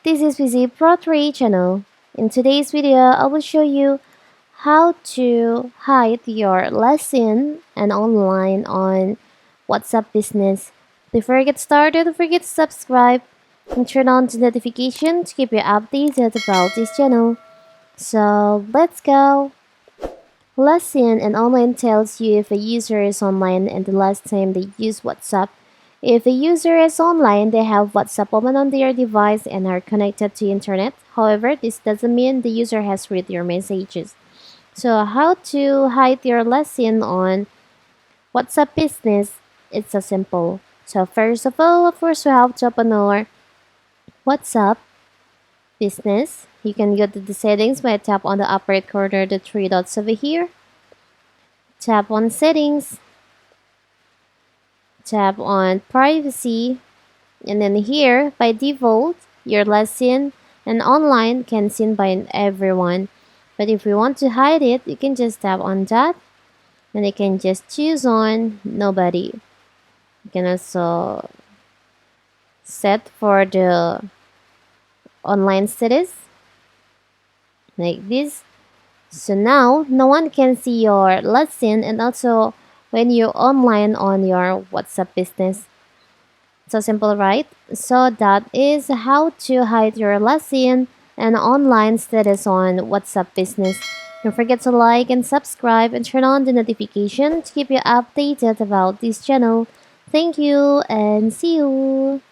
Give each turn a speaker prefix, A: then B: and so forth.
A: This is Busy Pro 3 channel. In today's video, I will show you how to hide your lesson and online on WhatsApp business. Before I get started, don't forget to subscribe and turn on the notification to keep you updated about this channel. So let's go. Lesson and online tells you if a user is online and the last time they use WhatsApp. If a user is online, they have WhatsApp open on their device and are connected to internet. However, this doesn't mean the user has read your messages. So how to hide your lesson on WhatsApp business? It's so simple. So first of all, of course, we have to open our WhatsApp business. You can go to the settings by tap on the upper right corner, the three dots over here. Tap on settings. Tap on privacy. And then here, by default, your lesson and online can seen by everyone. But if we want to hide it, you can just tap on that. And you can just choose on nobody. You can also set for the online status like this. So now no one can see your lesson, and also when you're online on your WhatsApp business. So simple, right? So that is how to hide your lesson and online status on WhatsApp business. Don't forget to like and subscribe and turn on the notification to keep you updated about this channel. Thank you and see you.